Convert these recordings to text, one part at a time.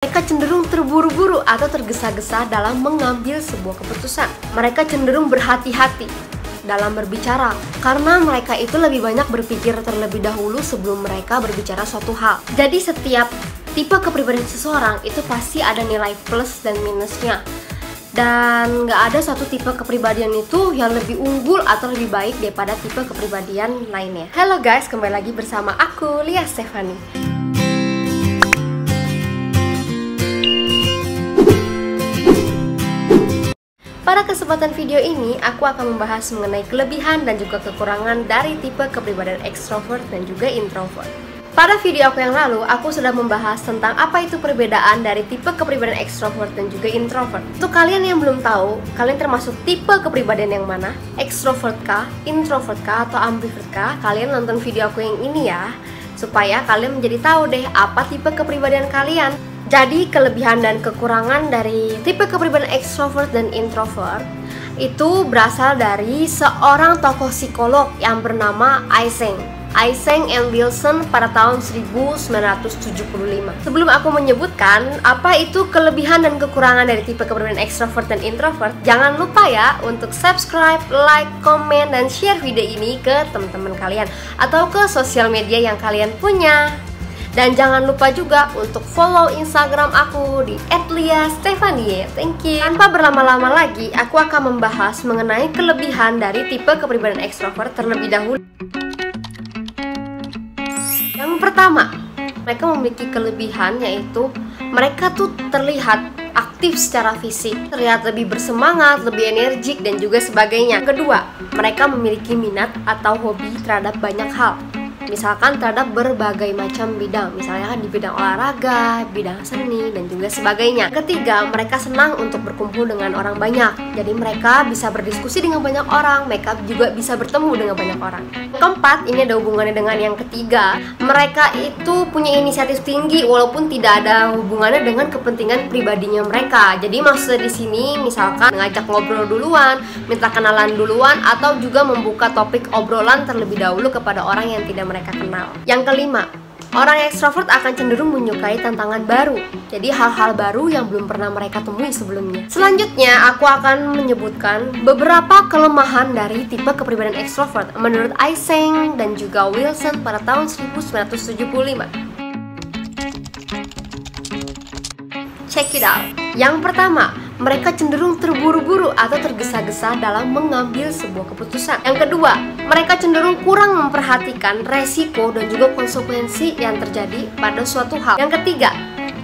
Mereka cenderung terburu-buru atau tergesa-gesa dalam mengambil sebuah keputusan. Mereka cenderung berhati-hati dalam berbicara, karena mereka itu lebih banyak berpikir terlebih dahulu sebelum mereka berbicara suatu hal. Jadi setiap tipe kepribadian seseorang itu pasti ada nilai plus dan minusnya. Dan nggak ada satu tipe kepribadian itu yang lebih unggul atau lebih baik daripada tipe kepribadian lainnya. Halo guys, kembali lagi bersama aku, Lia Stefani. Pada kesempatan video ini, aku akan membahas mengenai kelebihan dan juga kekurangan dari tipe kepribadian ekstrovert dan juga introvert. Pada video aku yang lalu, aku sudah membahas tentang apa itu perbedaan dari tipe kepribadian ekstrovert dan juga introvert. Untuk kalian yang belum tahu, kalian termasuk tipe kepribadian yang mana? Ekstrovert kah, introvert kah, atau ambivert kah? Kalian nonton video aku yang ini ya, supaya kalian menjadi tahu deh apa tipe kepribadian kalian. Jadi kelebihan dan kekurangan dari tipe kepribadian ekstrovert dan introvert itu berasal dari seorang tokoh psikolog yang bernama Eysenck and Wilson pada tahun 1975. Sebelum aku menyebutkan apa itu kelebihan dan kekurangan dari tipe kepribadian ekstrovert dan introvert, jangan lupa ya untuk subscribe, like, komen, dan share video ini ke teman-teman kalian atau ke sosial media yang kalian punya. Dan jangan lupa juga untuk follow Instagram aku di @liastefanie. Thank you. Tanpa berlama-lama lagi, aku akan membahas mengenai kelebihan dari tipe kepribadian ekstrovert terlebih dahulu. Yang pertama, mereka memiliki kelebihan yaitu mereka tuh terlihat aktif secara fisik, terlihat lebih bersemangat, lebih energik, dan juga sebagainya. Kedua, mereka memiliki minat atau hobi terhadap banyak hal. Misalkan terhadap berbagai macam bidang, misalnya di bidang olahraga, bidang seni, dan juga sebagainya. Ketiga, mereka senang untuk berkumpul dengan orang banyak. Jadi mereka bisa berdiskusi dengan banyak orang, mereka juga bisa bertemu dengan banyak orang. Keempat, ini ada hubungannya dengan yang ketiga. Mereka itu punya inisiatif tinggi walaupun tidak ada hubungannya dengan kepentingan pribadinya mereka. Jadi maksudnya di sini misalkan ngajak ngobrol duluan, minta kenalan duluan, atau juga membuka topik obrolan terlebih dahulu kepada orang yang tidak mereka kenal. Yang kelima, orang ekstrovert akan cenderung menyukai tantangan baru. Jadi hal-hal baru yang belum pernah mereka temui sebelumnya. Selanjutnya, aku akan menyebutkan beberapa kelemahan dari tipe kepribadian ekstrovert menurut Eysenck dan juga Wilson pada tahun 1975. Check it out. Yang pertama, mereka cenderung terburu-buru atau tergesa-gesa dalam mengambil sebuah keputusan. Yang kedua, mereka cenderung kurang memperhatikan resiko dan juga konsekuensi yang terjadi pada suatu hal. Yang ketiga,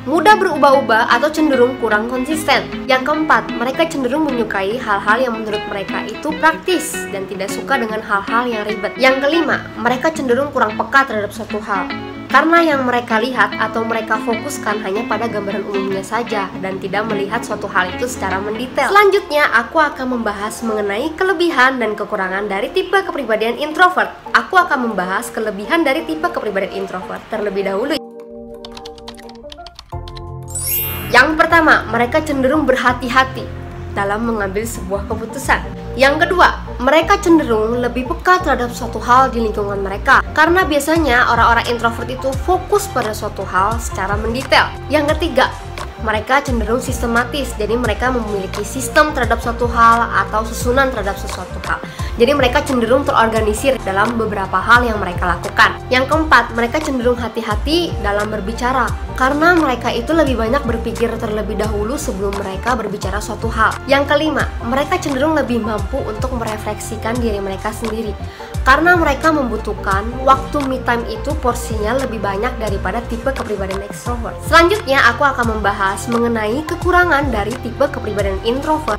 mudah berubah-ubah atau cenderung kurang konsisten. Yang keempat, mereka cenderung menyukai hal-hal yang menurut mereka itu praktis dan tidak suka dengan hal-hal yang ribet. Yang kelima, mereka cenderung kurang peka terhadap suatu hal, karena yang mereka lihat atau mereka fokuskan hanya pada gambaran umumnya saja dan tidak melihat suatu hal itu secara mendetail. Selanjutnya, aku akan membahas mengenai kelebihan dan kekurangan dari tipe kepribadian introvert. Aku akan membahas kelebihan dari tipe kepribadian introvert terlebih dahulu. Yang pertama, mereka cenderung berhati-hati dalam mengambil sebuah keputusan. Yang kedua, mereka cenderung lebih peka terhadap suatu hal di lingkungan mereka, karena biasanya orang-orang introvert itu fokus pada suatu hal secara mendetail. Yang ketiga, mereka cenderung sistematis, jadi mereka memiliki sistem terhadap suatu hal atau susunan terhadap sesuatu hal. Jadi mereka cenderung terorganisir dalam beberapa hal yang mereka lakukan. Yang keempat, mereka cenderung hati-hati dalam berbicara, karena mereka itu lebih banyak berpikir terlebih dahulu sebelum mereka berbicara suatu hal. Yang kelima, mereka cenderung lebih mampu untuk merefleksikan diri mereka sendiri, karena mereka membutuhkan waktu me time itu porsinya lebih banyak daripada tipe kepribadian ekstrovert. Selanjutnya, aku akan membahas mengenai kekurangan dari tipe kepribadian introvert.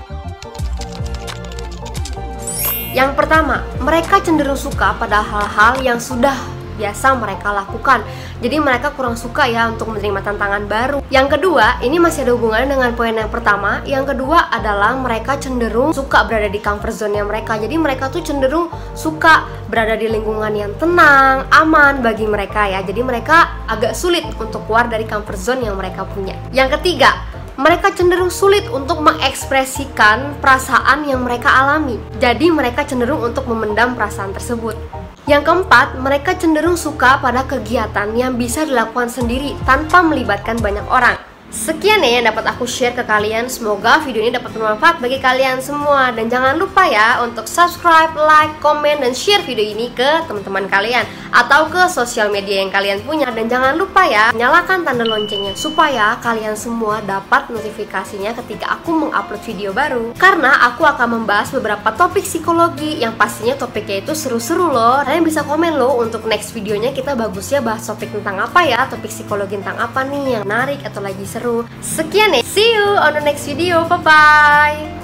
Yang pertama, mereka cenderung suka pada hal-hal yang sudah biasa mereka lakukan. Jadi mereka kurang suka ya untuk menerima tantangan baru. Yang kedua, ini masih ada hubungannya dengan poin yang pertama. Yang kedua adalah mereka cenderung suka berada di comfort zone-nya mereka. Jadi mereka tuh cenderung suka berada di lingkungan yang tenang, aman bagi mereka ya. Jadi mereka agak sulit untuk keluar dari comfort zone yang mereka punya. Yang ketiga, mereka cenderung sulit untuk mengekspresikan perasaan yang mereka alami. Jadi mereka cenderung untuk memendam perasaan tersebut. Yang keempat, mereka cenderung suka pada kegiatan yang bisa dilakukan sendiri tanpa melibatkan banyak orang. Sekian ya yang dapat aku share ke kalian. Semoga video ini dapat bermanfaat bagi kalian semua. Dan jangan lupa ya untuk subscribe, like, komen, dan share video ini ke teman-teman kalian atau ke sosial media yang kalian punya. Dan jangan lupa ya nyalakan tanda loncengnya supaya kalian semua dapat notifikasinya ketika aku mengupload video baru. Karena aku akan membahas beberapa topik psikologi yang pastinya topiknya itu seru-seru loh. Kalian bisa komen loh untuk next videonya kita bagusnya bahas topik tentang apa ya, topik psikologi tentang apa nih yang menarik atau lagi seru. Sekian ya, see you on the next video, bye bye.